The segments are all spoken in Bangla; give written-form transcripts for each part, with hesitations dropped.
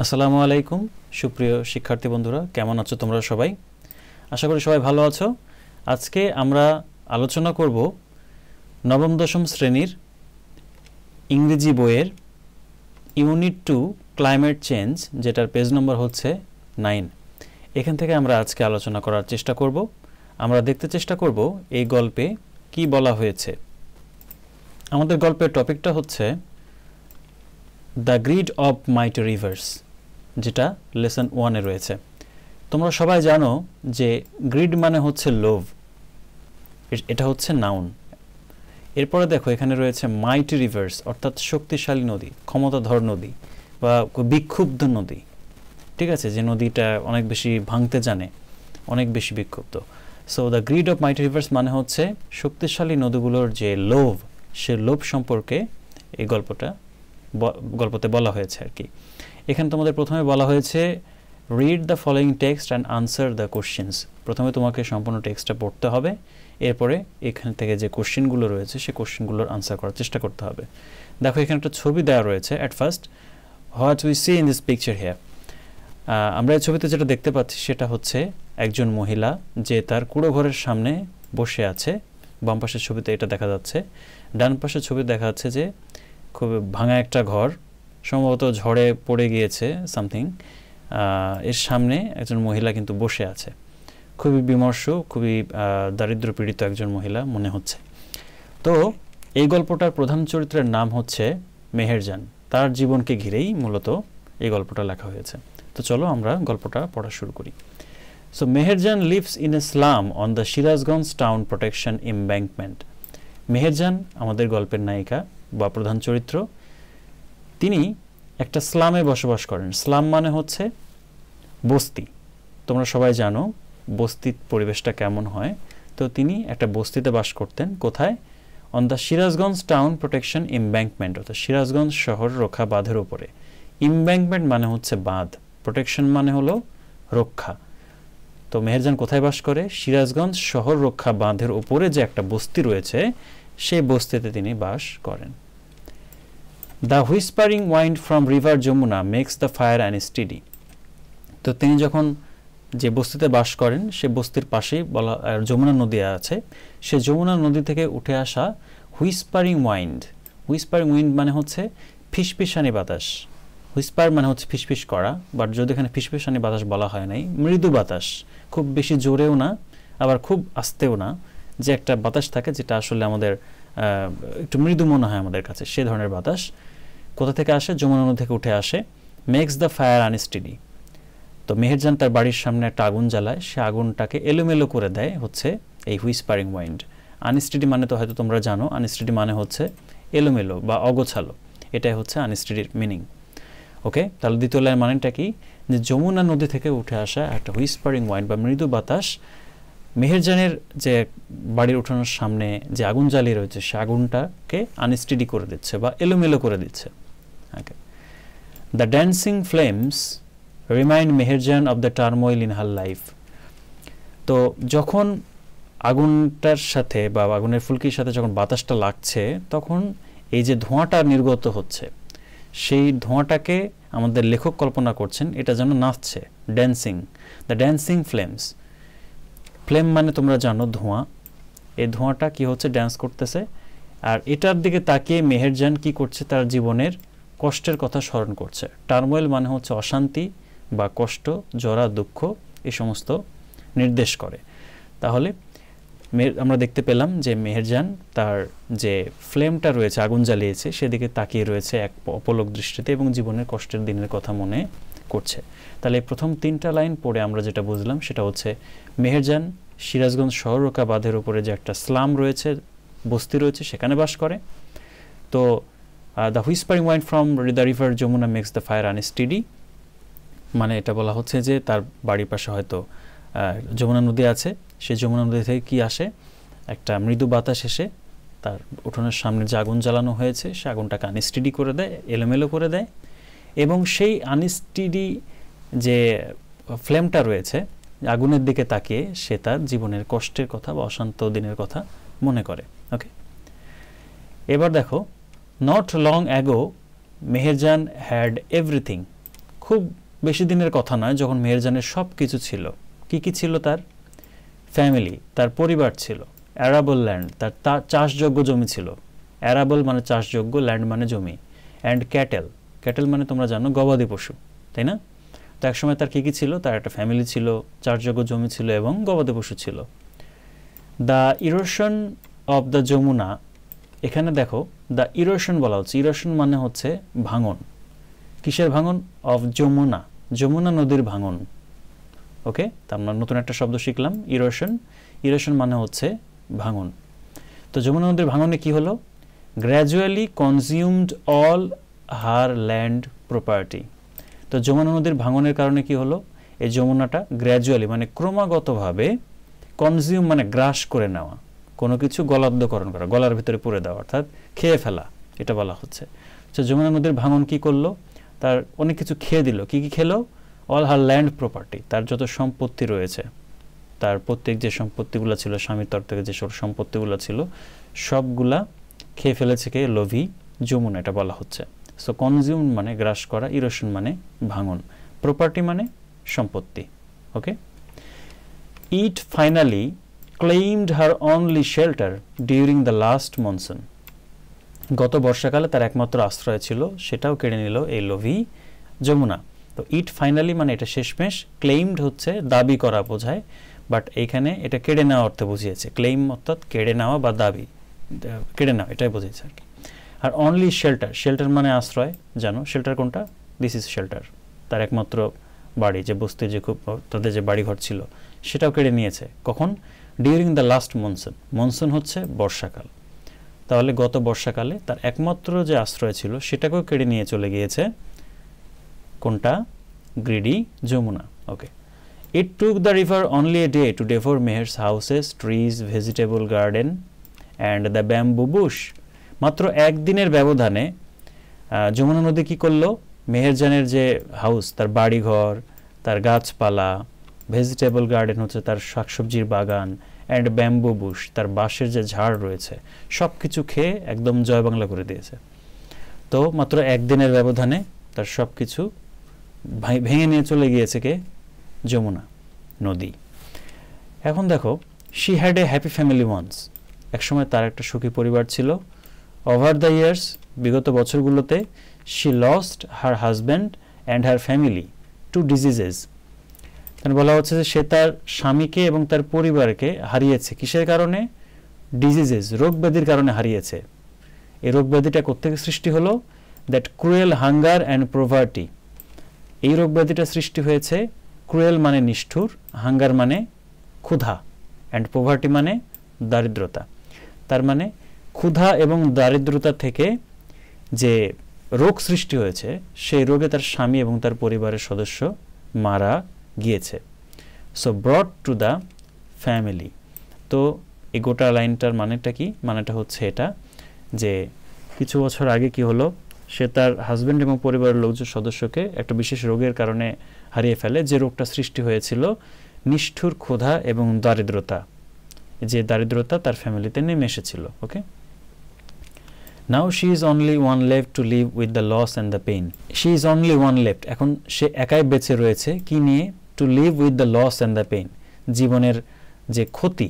আসসালামু আলাইকুম সুপ্রিয় শিক্ষার্থী বন্ধুরা, কেমন আছো তোমরা সবাই? আশা করি সবাই ভালো আছো। আজকে আমরা আলোচনা করব নবম দশম শ্রেণীর ইংরেজি বইয়ের ইউনিট 2 ক্লাইমেট চেঞ্জ, যেটার পেজ নম্বর হচ্ছে 9। এখান থেকে আমরা আজকে আলোচনা করার চেষ্টা করব। আমরা দেখতে চেষ্টা করব এই গল্পে কি বলা হয়েছে। আমাদের গল্পের টপিকটা হচ্ছে দ্য গ্রিড অফ মাইটি রিভার্স, যেটা লেসন 1-এ রয়েছে। তোমরা সবাই জানো যে গ্রিড মানে হচ্ছে লোভ, এটা হচ্ছে নাউন। এরপরে দেখো এখানে রয়েছে মাইটি রিভার্স, অর্থাৎ শক্তিশালী নদী, ক্ষমতাধর নদী বা বিক্ষুব্ধ নদী। ঠিক আছে, যে নদীটা অনেক বেশি ভাঙতে জানে, অনেক বেশি বিক্ষুব্ধ। So the grid of মাইটি reverse মানে হচ্ছে শক্তিশালী নদীগুলোর যে লোভ, সে লোভ সম্পর্কে এই গল্পতে বলা হয়েছে আর কি। এখানে তোমাদের প্রথমে বলা হয়েছে read the following text and answer the questions. প্রথমে তোমাকে সম্পূর্ণ টেক্সটটা পড়তে হবে, এরপরে এখান থেকে যে কোশ্চেনগুলো রয়েছে সেই কোশ্চেনগুলোর আনসার করার চেষ্টা করতে হবে। দেখো এখানে একটা ছবি দেওয়া রয়েছে। At first, what we see in this picture here, আমরা এই ছবিতে যেটা দেখতে পাচ্ছি সেটা হচ্ছে একজন মহিলা যে তার কুঁড়ো ঘরের সামনে বসে আছে। বাম পাশের ছবিতে এটা দেখা যাচ্ছে। ডান পাশের ছবি দেখা যাচ্ছে যে খুব ভাঙা একটা ঘর, সম্ভবত ঝড়ে পড়ে গিয়েছে সামথিং। এর সামনে একজন মহিলা কিন্তু বসে আছে, খুবই বিমর্ষ, খুবই দারিদ্র পীড়িত একজন মহিলা মনে হচ্ছে। তো এই গল্পটার প্রধান চরিত্রের নাম হচ্ছে মেহেরজান। তার জীবনকে ঘিরেই মূলত এই গল্পটা লেখা হয়েছে। তো চলো আমরা গল্পটা পড়া শুরু করি। So Meherjaan lives in a slum on the Sirajganj town protection embankment. Meherjaan আমাদের গল্পের নায়িকা বা প্রধান চরিত্র। তিনি একটা স্লামে বসবাস করেন। স্লাম মানে হচ্ছে বস্তি। তোমরা সবাই জানো বস্তির পরিবেশটা কেমন হয়। তো তিনি একটা বস্তিতে বাস করতেন। কোথায়? On the Sirajganj town protection embankment, অর্থাৎ সিরাজগঞ্জ শহর রক্ষা বাঁধের উপরে। এমব্যাঙ্কমেন্ট মানে হচ্ছে বাঁধ, প্রোটেকশন মানে হলো রক্ষা। তো মেহেরজান কোথায় বাস করে? সিরাজগঞ্জ শহর রক্ষা বাঁধের উপরে যে একটা বস্তি রয়েছে সেই বস্তিতে তিনি বাস করেন। The whispering wind from river Yamuna makes the fire unsteady. তো তিনি যখন যে বস্তিতে বাস করেন সে বস্তির পাশেই যমুনা নদী আছে। সে যমুনা নদী থেকে উঠে আসা হুইসপারিং ওয়াইন্ড, হুইসপারিং উইন্ড মানে হচ্ছে ফিসফিসানি বাতাস। হুইসপার মানে হচ্ছে ফিসফিস করা, বাট যদি এখানে ফিসফিসানি বাতাস বলা হয় নাই, মৃদু বাতাস, খুব বেশি জোরেও না আবার খুব আস্তেও না, যে একটা বাতাস থাকে যেটা আসলে আমাদের একটু মৃদু মনে হয় আমাদের কাছে, সে ধরনের বাতাস কোথা থেকে আসে? যমুনা নদী থেকে উঠে আসে। Makes the fire unsteady. তো মেহেরজান তার বাড়ির সামনে একটা আগুন জ্বালায়, সে আগুনটাকে এলোমেলো করে দেয় হচ্ছে এই হুইসপারিং ওয়াইন্ড। আনস্টেডি মানে তো হয়তো তোমরা জানো, আনস্টেডি মানে হচ্ছে এলোমেলো বা অগোছালো, এটাই হচ্ছে আনস্টেডির মিনিং। ওকে, তাহলে দ্বিতীয় লাইন মানেটা কি? যে যমুনা নদী থেকে উঠে আসা একটা হুইসপারিং ওয়াইন্ড বা মৃদু বাতাস মেহেরজানের যে বাড়ির উঠানোর সামনে যে আগুন জ্বালিয়ে রয়েছে সে আগুনটাকে আনস্টেডি করে দিচ্ছে বা এলোমেলো করে দিচ্ছে। Okay, the dancing flames remind Meherjan of the turmoil in her life. তো যখন আগুনটার সাথে বা আগুনের ফুলকির সাথে যখন বাতাসটা লাগছে তখন এই যে ধোঁয়াটা নির্গত হচ্ছে সেই ধোঁয়াটাকে আমাদের লেখক কল্পনা করছেন এটা যেন নাচছে, dancing. The dancing flames, flame মানে তোমরা জানো ধোঁয়া, এই ধোঁয়াটা কি হচ্ছে? ড্যান্স করতেছে। আর এটার দিকে তাকিয়ে মেহেরজান কি করছে? তার জীবনের কষ্টের কথা স্মরণ করছে। টার্মোয়েল মানে হচ্ছে অশান্তি বা কষ্ট, জরা, দুঃখ, এই সমস্ত নির্দেশ করে। তাহলে আমরা দেখতে পেলাম যে মেহেরজান তার যে ফ্লেমটা রয়েছে, আগুন জ্বালিয়েছে, সেদিকে তাকিয়ে রয়েছে এক অপলক দৃষ্টিতে এবং জীবনের কষ্টের দিনের কথা মনে করছে। তাহলে এই প্রথম 3টা লাইন পড়ে আমরা যেটা বুঝলাম সেটা হচ্ছে মেহেরজান সিরাজগঞ্জ শহর রক্ষা বাঁধের উপরে যে একটা স্লাম রয়েছে, বস্তি রয়েছে, সেখানে বাস করে। তো the whispering wind from the river Yamuna makes the fire unsteady, মানে এটা বলা হচ্ছে যে তার বাড়ির পাশে হয়তো যমুনা নদী আছে, সেই যমুনা নদী থেকে কি আসে? একটা মৃদু বাতাস এসে তার উঠোনের সামনে যে আগুন জ্বালানো হয়েছে সে আগুনটাকে আনস্টেডি করে দেয়, এলোমেলো করে দেয়, এবং সেই আনস্টেডি যে ফ্লেমটা রয়েছে আগুনের দিকে তাকিয়ে সে তার জীবনের কষ্টের কথা বা অশান্ত দিনের কথা মনে করে। ওকে, এবার দেখো, not long ago Meherjaan had everything. খুব বেশি দিনের কথা নয় যখন মেহেরজানের সব কিছু ছিল। কি কি ছিল? তার ফ্যামিলি, তার পরিবার ছিল, অ্যারাবল ল্যান্ড, তার চাষযোগ্য জমি ছিল, অ্যারাবল মানে চাষযোগ্য, ল্যান্ড মানে জমি, অ্যান্ড ক্যাটেল, ক্যাটেল মানে তোমরা জানো গবাদি পশু, তাই না? তো একসময় তার কী কী ছিল? তার একটা ফ্যামিলি ছিল, চাষযোগ্য জমি ছিল এবং গবাদি পশু ছিল। The erosion of the Yamuna, এখানে দেখো দ্য ইরোশন বলা হচ্ছে। ইরোশন মানে হচ্ছে ভাঙন। কিসের ভাঙন? অফ যমুনা, যমুনা নদীর ভাঙন। ওকে, তা আমরা নতুন একটা শব্দ শিখলাম, ইরোশন। ইরোশন মানে হচ্ছে ভাঙন। তো যমুনা নদীর ভাঙনে কি হলো? Gradually consumed all her land property. তো যমুনা নদীর ভাঙনের কারণে কি হলো? এই যমুনাটা গ্র্যাজুয়ালি মানে ক্রমাগতভাবে, কনজিউম মানে গ্রাস করে নেওয়া, কোনো কিছু গলাদ্ধকরণ করা, গলার ভিতরে পুরে দেওয়া, অর্থাৎ খেয়ে ফেলা, এটা বলা হচ্ছে। তো যমুনা নদীর ভাঙন কি করলো? তার অনেক কিছু খেয়ে দিল। কি কি খেলো? অল হার ল্যান্ড প্রপার্টি, তার যত সম্পত্তি রয়েছে, তার প্রত্যেক যে সম্পত্তিগুলো ছিল, স্বামীর তরফ থেকে যেসব সম্পত্তিগুলো ছিল সবগুলা খেয়ে ফেলেছে কে? লোভী যমুনা, এটা বলা হচ্ছে। সো কনজিউম মানে গ্রাস করা, ইরোশন মানে ভাঙন, প্রপার্টি মানে সম্পত্তি। Okay, it finally claimed her only shelter during the last monsoon. গত বর্ষাকালে তার একমাত্র আশ্রয় ছিল, সেটাও কেড়ে নিল এই লোভী যমুনা। তো ইট ফাইনালি মানে এটা শেষমেশ, ক্লেইমড হচ্ছে দাবি করা বোঝায়, বাট এইখানে এটা কেড়ে নেওয়া অর্থে বুঝিয়েছে। ক্লেইম অর্থাৎ কেড়ে নেওয়া বা দাবি, কেড়ে নেওয়া, এটাই বুঝিয়েছে আর কি। আর অনলি শেল্টার, শেল্টার মানে আশ্রয়, জানো শেল্টার কোনটা? দিস ইজ শেল্টার, তার একমাত্র বাড়ি, যে বস্তি, যে খুব তাদের যে বাড়িঘর ছিল সেটাও কেড়ে নিয়েছে। কখন? During the last monsoon. Monsoon হচ্ছে বর্ষাকাল, তাহলে গত বর্ষাকালে তার একমাত্র যে আশ্রয় ছিল সেটাকেও কেড়ে নিয়ে চলে গিয়েছে। কোনটা? Greedy Jamuna. Okay, it took the river only a day to devour Meher's houses, trees, vegetable garden and the bamboo bush. মাত্র একদিনের ব্যবধানে যমুনা নদী কী করলো? মেহেরজানের যে হাউস, তার বাড়িঘর, তার গাছপালা, ভেজিটেবল গার্ডেন হচ্ছে তার শাকসবজির বাগান, অ্যান্ড ব্যাম্বু বুশ, তার বাঁশের যে ঝাড় রয়েছে, সব কিছু খেয়ে একদম জয় বাংলা করে দিয়েছে। তো মাত্র একদিনের ব্যবধানে তার সব কিছু ভেঙে নিয়ে চলে গিয়েছে কে? যমুনা নদী। এখন দেখো, she had a happy family once. একসময় তার একটা সুখী পরিবার ছিল। ওভার দ্য ইয়ার্স, বিগত বছরগুলোতে, she lost her husband and her family to diseases. তাহলে বলা হচ্ছে যে সে তার স্বামীকে এবং তার পরিবারকে হারিয়েছে। কিসের কারণে? ডিজিজেস, রোগ ব্যাধির কারণে হারিয়েছে। এই রোগ ব্যাধিটা কোত্থেকে সৃষ্টি হলো? That cruel hunger and poverty. এই রোগ ব্যাধিটা সৃষ্টি হয়েছে, ক্রুয়েল মানে নিষ্ঠুর, হাঙ্গার মানে ক্ষুধা, অ্যান্ড প্রভার্টি মানে দারিদ্রতা। তার মানে ক্ষুধা এবং দারিদ্রতা থেকে যে রোগ সৃষ্টি হয়েছে, সেই রোগে তার স্বামী এবং তার পরিবারের সদস্য মারা গিয়েছে। So ব্রট to the family. তো এই গোটা লাইনটার মানেটা কি? মানেটা হচ্ছে এটা যে কিছু বছর আগে কি হলো, সে তার হাজব্যান্ড এবং পরিবারের লোকজন সদস্যকে একটা বিশেষ রোগের কারণে হারিয়ে ফেলে, যে রোগটা সৃষ্টি হয়েছিল নিষ্ঠুর ক্ষুধা এবং দারিদ্রতা, যে দারিদ্রতা তার ফ্যামিলিতে নেমে এসেছিল। Okay, now she is only one left to live with the loss and the pain. She is only one left, এখন সে একাই বেঁচে রয়েছে কি নিয়ে? To live with the loss and the pain, জীবনের যে ক্ষতি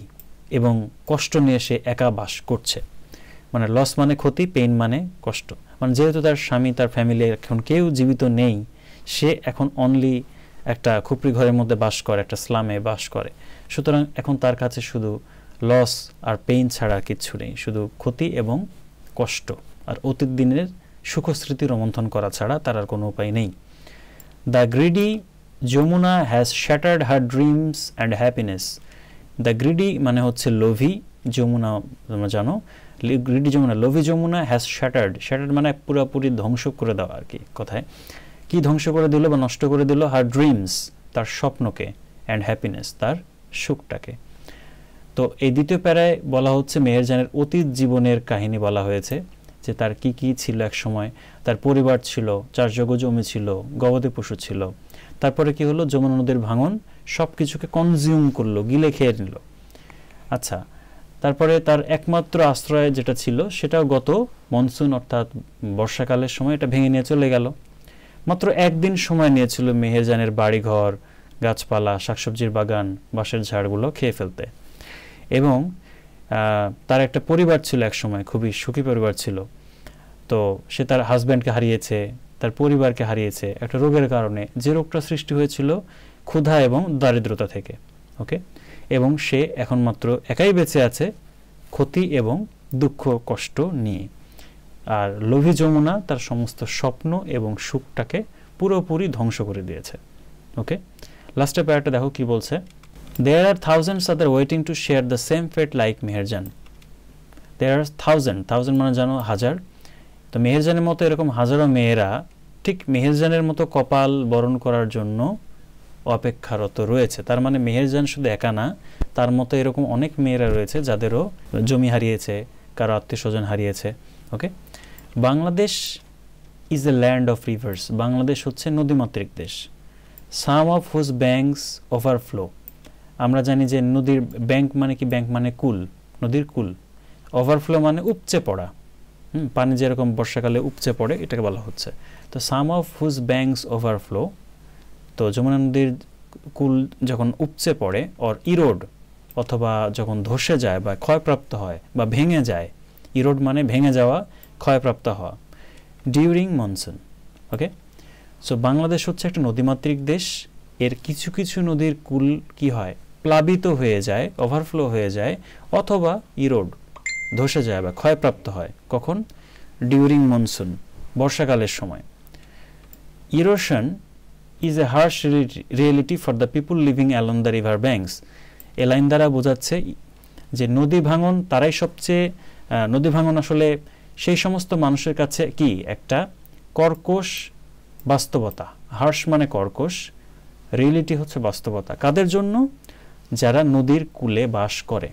এবং কষ্ট নিয়ে সে একা বাস করছে। মানে লস মানে ক্ষতি, পেইন মানে কষ্ট। মানে যেহেতু তার স্বামী, তার ফ্যামিলি এখন কেউ জীবিত নেই, সে এখন অনলি একটা খুপড়ি ঘরের মধ্যে বাস করে, একটা স্লামে বাস করে। সুতরাং এখন তার কাছে শুধু লস আর পেইন ছাড়া আর কিচ্ছু নেই, শুধু ক্ষতি এবং কষ্ট আর অতীত দিনের সুখস্মৃতি রোমন্থন করা ছাড়া তার আর কোনো উপায় নেই। The greedy Yamuna has shattered her dreams and happiness. The greedy মানে হচ্ছে লোভী যমুনা, তোমরা জানো গ্রিডি যমুনা, লোভী যমুনা হ্যাজ শ্যাটার্ড, শ্যাটার্ড মানে পুরোপুরি ধ্বংস করে দেওয়া আর কি কথায়। কি ধ্বংস করে দিল বা নষ্ট করে দিল? হার ড্রিমস, তার স্বপ্নকে, অ্যান্ড হ্যাপিনেস, তার সুখটাকে। তো এই দ্বিতীয় প্যারায় বলা হচ্ছে মেহেরজানের অতীত জীবনের কাহিনী বলা হয়েছে, যে তার কি কি ছিল এক সময়। তার পরিবার ছিল, চাষযোগ্য জমি ছিল, গবাদি পশু ছিল। তারপরে কি হলো? যমুনা নদীর ভাঙন সব কিছুকে কনজিউম করলো, গিলে খেয়ে নিল। আচ্ছা, তারপরে তার একমাত্র আশ্রয় যেটা ছিল সেটাও গত মনসুন অর্থাৎ বর্ষাকালের সময় এটা ভেঙে নিয়ে চলে গেল। মাত্র একদিন সময় নিয়েছিল মেহেরজানের বাড়িঘর, গাছপালা, শাকসবজির বাগান, বাঁশের ঝাড়গুলো খেয়ে ফেলতে। এবং তার একটা পরিবার ছিল, এক সময় খুবই সুখী পরিবার ছিল। তো সে তার হাজব্যান্ডকে হারিয়েছে, তার পরিবারকে হারিয়েছে একটা রোগের কারণে, যে রোগটা সৃষ্টি হয়েছিল ক্ষুধা এবং দারিদ্রতা থেকে। ওকে, এবং সে এখন মাত্র একাই বেঁচে আছে ক্ষতি এবং দুঃখ কষ্ট নিয়ে। আর লোভী যমুনা তার সমস্ত স্বপ্ন এবং সুখটাকে পুরোপুরি ধ্বংস করে দিয়েছে। ওকে, লাস্টের প্যারাটা দেখো কি বলছে। There are thousands other waiting to share the same fate like Meherjaan. There are thousand মানে জানো হাজার। তো মেহেরজানের মতো এরকম হাজারো মেয়েরা ঠিক মেহেরজানের মতো কপাল বরণ করার জন্য অপেক্ষারত রয়েছে। তার মানে মেহেরজান শুধু একা না, তার মতো এরকম অনেক মেয়েরা রয়েছে যাদেরও জমি হারিয়েছে, কারো আত্মীয় স্বজন হারিয়েছে। Okay, Bangladesh is a land of rivers. Bangladesh হচ্ছে নদীমাতৃক দেশ। Some of whose banks overflow. আমরা জানি যে নদীর ব্যাঙ্ক মানে কি? ব্যাঙ্ক মানে কুল, নদীর কুল। ওভারফ্লো মানে উপচে পড়া। পানি যেরকম বর্ষাকালে উপচে পড়ে, এটাকে বলা হচ্ছে। তো সাম অফ হুজ ব্যাঙ্কস ওভারফ্লো, তো যমুনা নদীর কুল যখন উপচে পড়ে, অর ইরোড অথবা যখন ধসে যায় বা ক্ষয়প্রাপ্ত হয় বা ভেঙে যায়, ইরোড মানে ভেঙে যাওয়া, ক্ষয়প্রাপ্ত হওয়া, ডিউরিং মনসুন। ওকে, সো বাংলাদেশ হচ্ছে একটা নদীমাতৃক দেশ। এর কিছু কিছু নদীর কুল কি হয়? প্লাবিত হয়ে যায়, ওভারফ্লো হয়ে যায়, অথবা ইরোড ধসে যায় বা ক্ষয়প্রাপ্ত হয়। কখন? ডিউরিং মনসুন, বর্ষাকালের সময়। Erosion is a harsh reality for the people living along the river banks. এ লাইন দ্বারা বোঝাচ্ছে যে নদী ভাঙন তারাই সবচেয়ে, নদী ভাঙন আসলে সেই সমস্ত মানুষের কাছে কি একটা কর্কশ বাস্তবতা। হার্শ মানে কর্কশ, রিয়েলিটি হচ্ছে বাস্তবতা। কাদের জন্য? যারা নদীর কূলে বাস করে।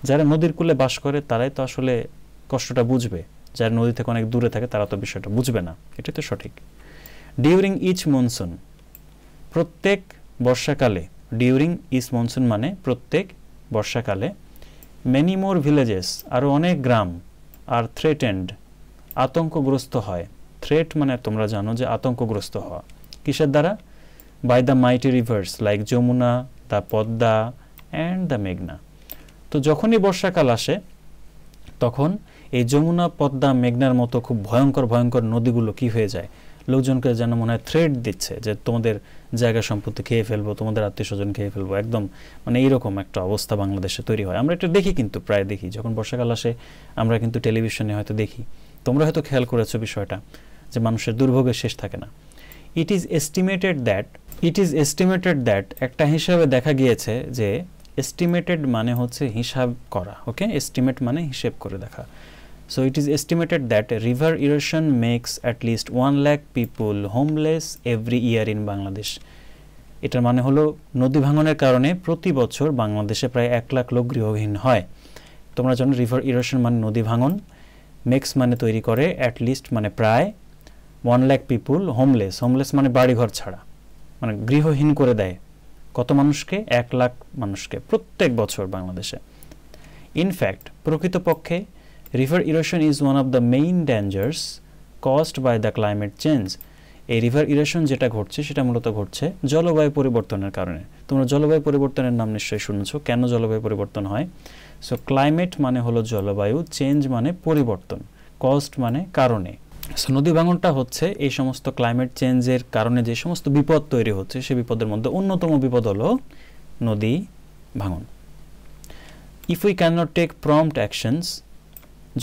যারা নদীর কূলে বাস করে তারাই তো আসলে কষ্টটা বুঝবে। যারা নদী থেকে অনেক দূরে থাকে তারা তো বিষয়টা বুঝবে না, এটাই তো সঠিক। ডিউরিং ইচ মনসুন, প্রত্যেক বর্ষাকালে। ডিউরিং ইচ মনসুন মানে প্রত্যেক বর্ষাকালে। মেনি মোর ভিলেজেস, আরও অনেক গ্রাম, আর থ্রেটেন্ড, আতঙ্কগ্রস্ত হয়। থ্রেট মানে তোমরা জানো যে আতঙ্কগ্রস্ত হওয়া। কিসের দ্বারা? By the mighty rivers like Yamuna, the Padma and the মেঘনা। তো যখনই বর্ষাকাল আসে তখন এই যমুনা, পদ্মা, মেঘনার মতো খুব ভয়ঙ্কর ভয়ঙ্কর নদীগুলো কি হয়ে যায়? লোকজনকে যেন মনে হয় থ্রেট দিচ্ছে যে তোমাদের জায়গা সম্পত্তি খেয়ে ফেলবো, তোমাদের আত্মীয় স্বজন খেয়ে ফেলবো, একদম মানে এইরকম একটা অবস্থা বাংলাদেশে তৈরি হয়। আমরা এটা দেখি, কিন্তু প্রায় দেখি যখন বর্ষাকাল আসে, আমরা কিন্তু টেলিভিশনে হয়তো দেখি, তোমরা হয়তো খেয়াল করেছো বিষয়টা, যে মানুষের দুর্ভোগের শেষ থাকে না। ইট ইজ এস্টিমেটেড দ্যাট একটা হিসাবে দেখা গিয়েছে যে, এস্টিমেটেড মানে হচ্ছে হিসাব করা। ওকে, এস্টিমেট মানে হিসেব করে দেখা। So it is estimated that river erosion makes at least 1 lakh people homeless every year in Bangladesh. এটার মানে হলো নদী ভাঙনের কারণে প্রতি বছর বাংলাদেশে প্রায় 1 লাখ লোক গৃহহীন হয়। তোমরা জানো রিভার ইরোশন মানে নদী ভাঙন, মেক্স মানে তৈরি করে, অ্যাট লিস্ট মানে প্রায়, 1 লাখ পিপুল হোমলেস, হোমলেস মানে বাড়িঘর ছাড়া, মানে গৃহহীন করে দেয় কত মানুষকে? 1 লাখ মানুষকে প্রত্যেক বছর বাংলাদেশে। ইনফ্যাক্ট প্রকৃতপক্ষে river erosion is one of the main dangers caused by the climate change. এই রিভার ইরোশন যেটা ঘটছে সেটা মূলত ঘটছে জলবায়ু পরিবর্তনের কারণে। তোমরা জলবায়ু পরিবর্তনের নাম নিশ্চয়ই শুনেছো। কেন জলবায়ু পরিবর্তন হয়? সো ক্লাইমেট মানে হলো জলবায়ু, চেঞ্জ মানে পরিবর্তন, কজড মানে কারণে। সো নদী ভাঙনটা হচ্ছে এই সমস্ত ক্লাইমেট চেঞ্জের কারণে যে সমস্ত বিপদ তৈরি হচ্ছে, সেই বিপদের মধ্যে অন্যতম বিপদ হলো নদী ভাঙন। If we can not take prompt actions,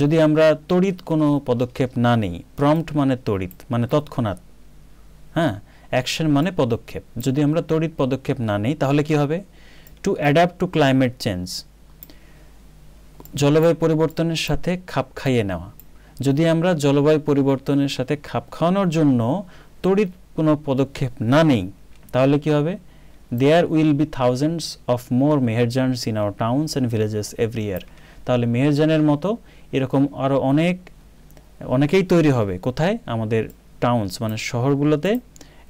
যদি আমরা তড়িৎ কোনো পদক্ষেপ না নিই, প্রম্পট মানে তড়িৎ মানে তৎক্ষণাৎ, হ্যাঁ, অ্যাকশন মানে পদক্ষেপ, যদি আমরা তড়িৎ পদক্ষেপ না নিই তাহলে কি হবে? To adapt two climate change, জলবায়ু পরিবর্তনের সাথে খাপ খাইয়ে নেওয়া। যদি আমরা জলবায়ু পরিবর্তনের সাথে খাপ খাওয়ানোর জন্য তড়িৎ কোনো পদক্ষেপ না নিই তাহলে কি হবে? There will be thousands of more Meherjans in our towns and villages every year. তাহলে মেহেরজানের মতো এরকম আরও অনেকেই তৈরি হবে। কোথায়? আমাদের টাউনস মানে শহরগুলোতে,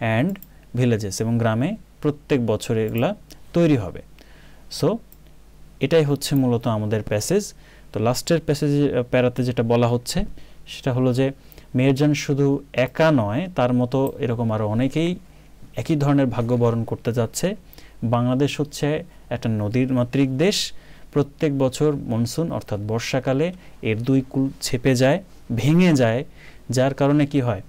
অ্যান্ড ভিলেজেস এবং গ্রামে প্রত্যেক বছর এগুলা তৈরি হবে। সো এটাই হচ্ছে মূলত আমাদের প্যাসেজ। তো লাস্টের প্যারাতে যেটা বলা হচ্ছে সেটা হলো যে মেহেরজান শুধু একা নয়, তার মতো এরকম আরও অনেকেই একই ধরনের ভাগ্য বরণ করতে যাচ্ছে। বাংলাদেশ হচ্ছে একটা নদীর মাতৃক দেশ। প্রত্যেক বছর মনসুন অর্থাৎ বর্ষাকালে এর দুই কূল ছেপে যায়, ভেঙে যায়, যার কারণে কি হয়,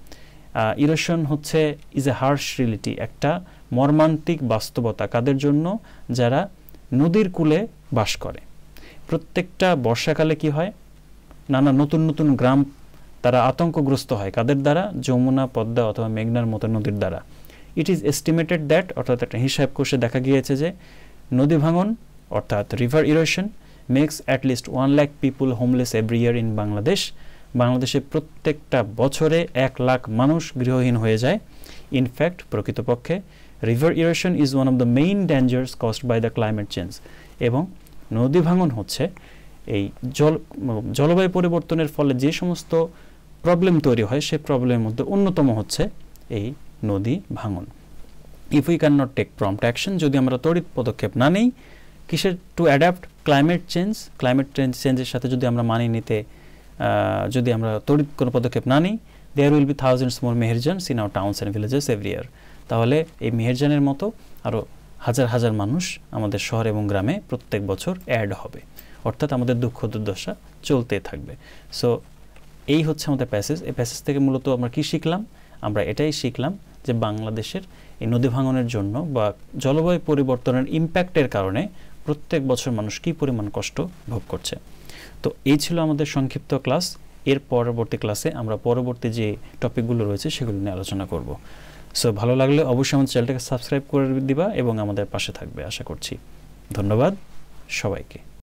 ইরোশন হচ্ছে ইজ এ হার্শ রিয়েলিটি, একটা মর্মান্তিক বাস্তবতা কাদের জন্য, যারা নদীর কূলে বাস করে। প্রত্যেকটা বর্ষাকালে কি হয়, নানা নতুন নতুন গ্রাম তারা আতঙ্কগ্রস্ত হয়, কাদের দ্বারা, যমুনা, পদ্মা অথবা মেঘনার মতো নদীর দ্বারা। ইট ইজ এস্টিমেটেড দ্যাট, অর্থাৎ একটা হিসাব কোষে দেখা গিয়েছে যে নদী ভাঙন অর্থাৎ river erosion makes at least 1 lakh people homeless every year in Bangladesh. বাংলাদেশে প্রত্যেকটা বছরে 1 লাখ মানুষ গৃহহীন হয়ে যায়। ইনফ্যাক্ট প্রকৃতপক্ষে river erosion is one of the main dangers caused by the climate change. এবং নদী ভাঙন হচ্ছে এই জলবায়ু পরিবর্তনের ফলে যে সমস্ত প্রবলেম তৈরি হয়, সেই প্রবলেমের মধ্যে অন্যতম হচ্ছে এই নদী ভাঙন। If we can not take prompt action, যদি আমরা তড়িৎ পদক্ষেপ না নিই, কিসের, টু অ্যাডাপ্ট ক্লাইমেট চেঞ্জের সাথে যদি আমরা মানিয়ে নিতে, যদি আমরা তড়িৎ কোনো পদক্ষেপ না নিই, there will be thousands more Meherjans in our towns and villages every year. তাহলে এই মেহেরজানের মতো আরও হাজার হাজার মানুষ আমাদের শহর এবং গ্রামে প্রত্যেক বছর অ্যাড হবে, অর্থাৎ আমাদের দুঃখ দুর্দশা চলতে থাকবে। সো এই হচ্ছে আমাদের প্যাসেজ। এই প্যাসেজ থেকে মূলত আমরা কি শিখলাম? আমরা এটাই শিখলাম যে বাংলাদেশের এই নদী ভাঙনের জন্য বা জলবায়ু পরিবর্তনের ইম্প্যাক্টের কারণে প্রত্যেক বছর মানুষ কী পরিমাণ কষ্ট ভোগ করছে। তো এই ছিল আমাদের সংক্ষিপ্ত ক্লাস। এর পরবর্তী ক্লাসে আমরা পরবর্তী যে টপিকগুলো রয়েছে সেগুলো নিয়ে আলোচনা করব। সো ভালো লাগলে অবশ্যই আমাদের চ্যানেলটাকে সাবস্ক্রাইব করে দিবা এবং আমাদের পাশে থাকবে আশা করছি। ধন্যবাদ সবাইকে।